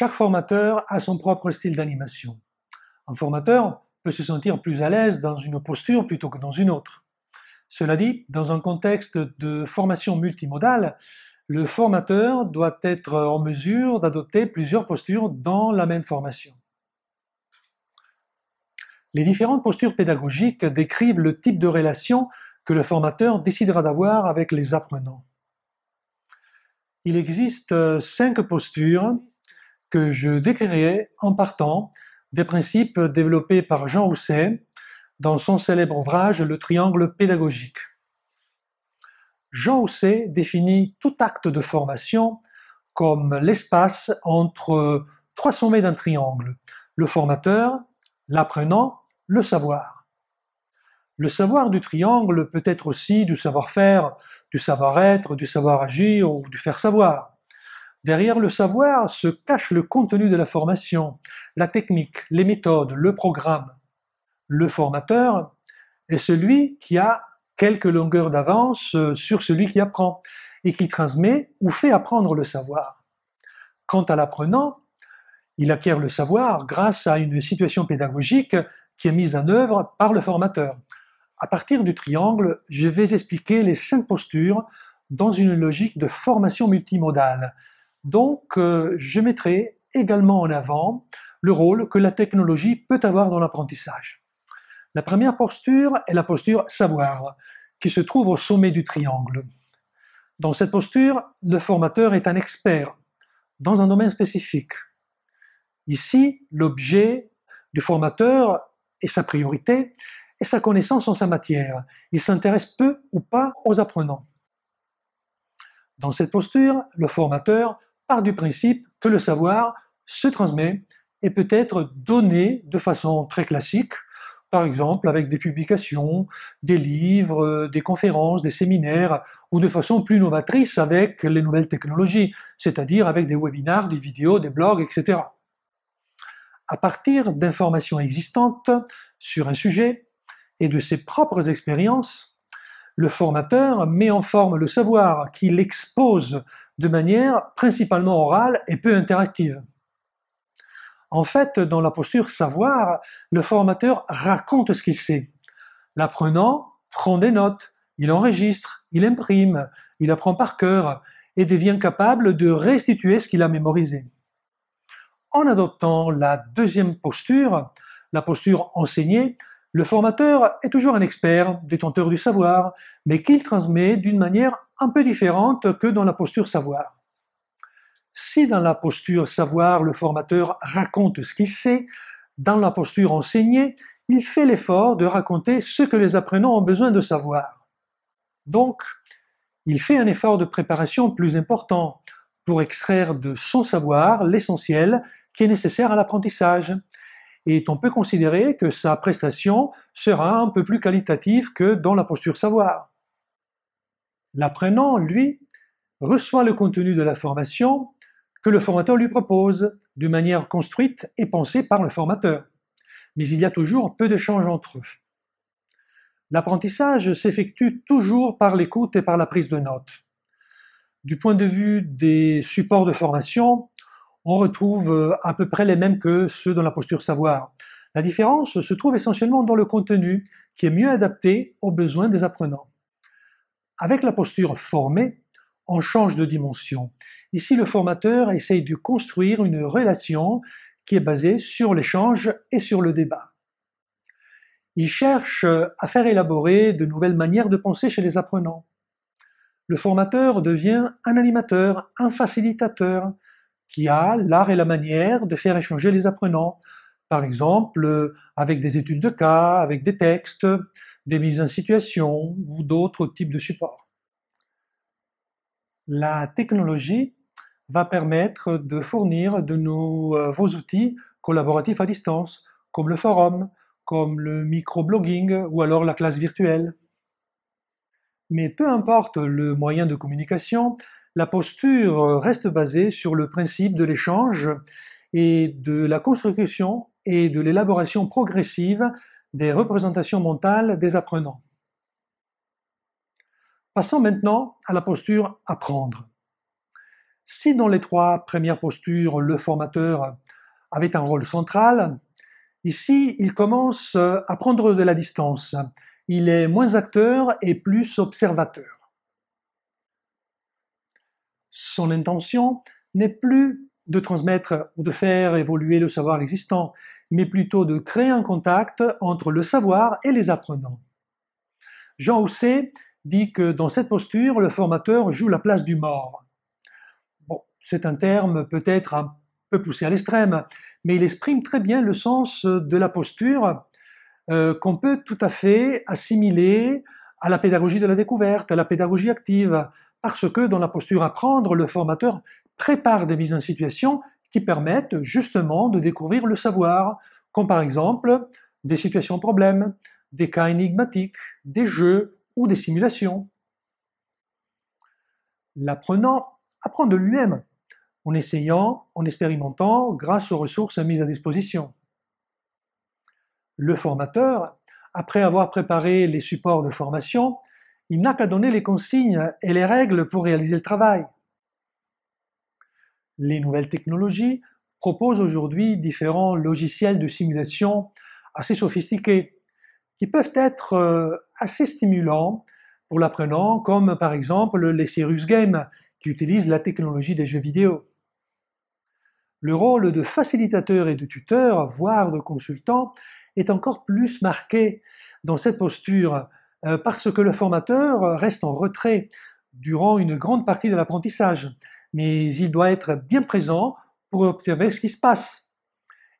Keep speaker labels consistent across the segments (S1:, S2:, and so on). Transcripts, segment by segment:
S1: Chaque formateur a son propre style d'animation. Un formateur peut se sentir plus à l'aise dans une posture plutôt que dans une autre. Cela dit, dans un contexte de formation multimodale, le formateur doit être en mesure d'adopter plusieurs postures dans la même formation. Les différentes postures pédagogiques décrivent le type de relation que le formateur décidera d'avoir avec les apprenants. Il existe 5 postures que je décrirai en partant des principes développés par Jean Housset dans son célèbre ouvrage Le triangle pédagogique. Jean Housset définit tout acte de formation comme l'espace entre 3 sommets d'un triangle: le formateur, l'apprenant, le savoir. Le savoir du triangle peut être aussi du savoir-faire, du savoir-être, du savoir-agir ou du faire-savoir. Derrière le savoir se cache le contenu de la formation, la technique, les méthodes, le programme. Le formateur est celui qui a quelques longueurs d'avance sur celui qui apprend et qui transmet ou fait apprendre le savoir. Quant à l'apprenant, il acquiert le savoir grâce à une situation pédagogique qui est mise en œuvre par le formateur. À partir du triangle, je vais expliquer les 5 postures dans une logique de formation multimodale. Donc, je mettrai également en avant le rôle que la technologie peut avoir dans l'apprentissage. La première posture est la posture savoir, qui se trouve au sommet du triangle. Dans cette posture, le formateur est un expert dans un domaine spécifique. Ici, l'objet du formateur est sa priorité et sa connaissance en sa matière. Il s'intéresse peu ou pas aux apprenants. Dans cette posture, le formateur part du principe que le savoir se transmet et peut être donné de façon très classique, par exemple avec des publications, des livres, des conférences, des séminaires, ou de façon plus novatrice avec les nouvelles technologies, c'est-à-dire avec des webinars, des vidéos, des blogs, etc. À partir d'informations existantes sur un sujet et de ses propres expériences, le formateur met en forme le savoir qu'il expose de manière principalement orale et peu interactive. En fait, dans la posture savoir, le formateur raconte ce qu'il sait. L'apprenant prend des notes, il enregistre, il imprime, il apprend par cœur et devient capable de restituer ce qu'il a mémorisé. En adoptant la deuxième posture, la posture enseignée, le formateur est toujours un expert, détenteur du savoir, mais qu'il transmet d'une manière un peu différente que dans la posture savoir. Si dans la posture savoir, le formateur raconte ce qu'il sait, dans la posture enseignée, il fait l'effort de raconter ce que les apprenants ont besoin de savoir. Donc, il fait un effort de préparation plus important pour extraire de son savoir l'essentiel qui est nécessaire à l'apprentissage. Et on peut considérer que sa prestation sera un peu plus qualitative que dans la posture savoir. L'apprenant, lui, reçoit le contenu de la formation que le formateur lui propose, de manière construite et pensée par le formateur. Mais il y a toujours peu d'échanges entre eux. L'apprentissage s'effectue toujours par l'écoute et par la prise de notes. Du point de vue des supports de formation, on retrouve à peu près les mêmes que ceux dans la posture savoir. La différence se trouve essentiellement dans le contenu, qui est mieux adapté aux besoins des apprenants. Avec la posture formée, on change de dimension. Ici, le formateur essaye de construire une relation qui est basée sur l'échange et sur le débat. Il cherche à faire élaborer de nouvelles manières de penser chez les apprenants. Le formateur devient un animateur, un facilitateur, qui a l'art et la manière de faire échanger les apprenants, par exemple avec des études de cas, avec des textes, des mises en situation ou d'autres types de supports. La technologie va permettre de fournir de nouveaux outils collaboratifs à distance, comme le forum, comme le microblogging ou alors la classe virtuelle. Mais peu importe le moyen de communication, la posture reste basée sur le principe de l'échange et de la construction et de l'élaboration progressive des représentations mentales des apprenants. Passons maintenant à la posture apprendre. Si dans les 3 premières postures, le formateur avait un rôle central, ici, il commence à prendre de la distance. Il est moins acteur et plus observateur. Son intention n'est plus de transmettre ou de faire évoluer le savoir existant, mais plutôt de créer un contact entre le savoir et les apprenants. Jean Housset dit que dans cette posture, le formateur joue la place du mort. Bon, c'est un terme peut-être un peu poussé à l'extrême, mais il exprime très bien le sens de la posture qu'on peut tout à fait assimiler à la pédagogie de la découverte, à la pédagogie active, parce que dans la posture apprendre, le formateur prépare des mises en situation qui permettent justement de découvrir le savoir, comme par exemple des situations problèmes, des cas énigmatiques, des jeux ou des simulations. L'apprenant apprend de lui-même, en essayant, en expérimentant, grâce aux ressources mises à disposition. Le formateur, après avoir préparé les supports de formation, il n'a qu'à donner les consignes et les règles pour réaliser le travail. Les nouvelles technologies proposent aujourd'hui différents logiciels de simulation assez sophistiqués, qui peuvent être assez stimulants pour l'apprenant, comme par exemple les Serious Games, qui utilisent la technologie des jeux vidéo. Le rôle de facilitateur et de tuteur, voire de consultant, est encore plus marqué dans cette posture, parce que le formateur reste en retrait durant une grande partie de l'apprentissage, mais il doit être bien présent pour observer ce qui se passe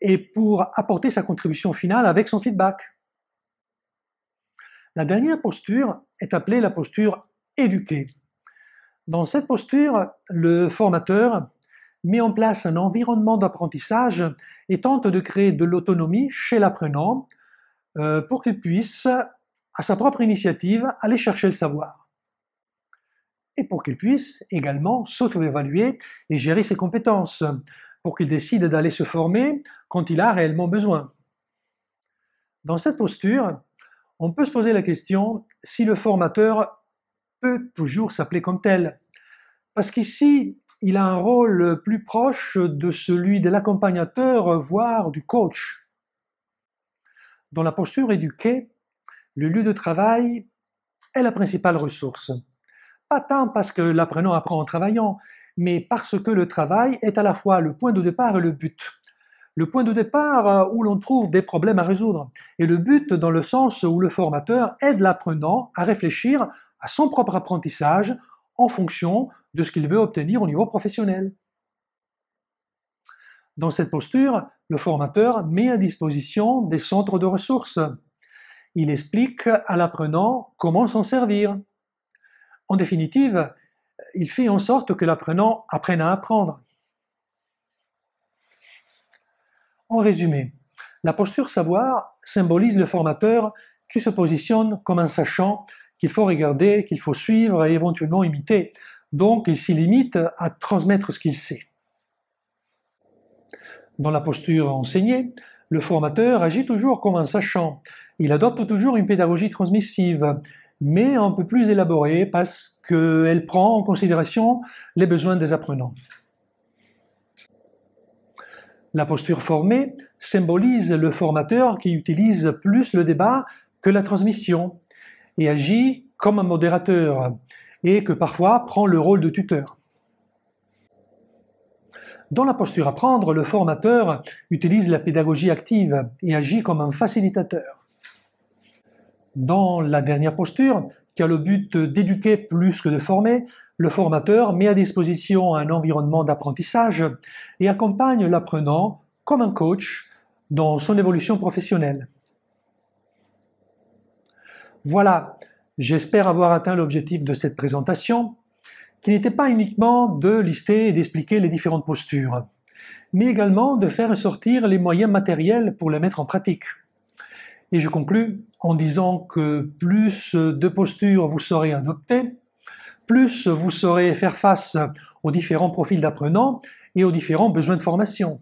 S1: et pour apporter sa contribution finale avec son feedback. La dernière posture est appelée la posture éduquée. Dans cette posture, le formateur met en place un environnement d'apprentissage et tente de créer de l'autonomie chez l'apprenant pour qu'il puisse, à sa propre initiative, aller chercher le savoir. Et pour qu'il puisse également s'auto-évaluer et gérer ses compétences, pour qu'il décide d'aller se former quand il a réellement besoin. Dans cette posture, on peut se poser la question si le formateur peut toujours s'appeler comme tel. Parce qu'ici, il a un rôle plus proche de celui de l'accompagnateur, voire du coach. Dans la posture éduquée, le lieu de travail est la principale ressource. Pas tant parce que l'apprenant apprend en travaillant, mais parce que le travail est à la fois le point de départ et le but. Le point de départ où l'on trouve des problèmes à résoudre, et le but dans le sens où le formateur aide l'apprenant à réfléchir à son propre apprentissage en fonction de ce qu'il veut obtenir au niveau professionnel. Dans cette posture, le formateur met à disposition des centres de ressources. Il explique à l'apprenant comment s'en servir. En définitive, il fait en sorte que l'apprenant apprenne à apprendre. En résumé, la posture savoir symbolise le formateur qui se positionne comme un sachant qu'il faut regarder, qu'il faut suivre et éventuellement imiter. Donc il s'y limite à transmettre ce qu'il sait. Dans la posture enseignée, le formateur agit toujours comme un sachant. Il adopte toujours une pédagogie transmissive, mais un peu plus élaborée parce qu'elle prend en considération les besoins des apprenants. La posture formée symbolise le formateur qui utilise plus le débat que la transmission et agit comme un modérateur et que parfois prend le rôle de tuteur. Dans la posture apprendre, le formateur utilise la pédagogie active et agit comme un facilitateur. Dans la dernière posture, qui a le but d'éduquer plus que de former, le formateur met à disposition un environnement d'apprentissage et accompagne l'apprenant comme un coach dans son évolution professionnelle. Voilà, j'espère avoir atteint l'objectif de cette présentation, qui n'était pas uniquement de lister et d'expliquer les différentes postures, mais également de faire ressortir les moyens matériels pour les mettre en pratique. Et je conclus en disant que plus de postures vous saurez adopter, plus vous saurez faire face aux différents profils d'apprenants et aux différents besoins de formation.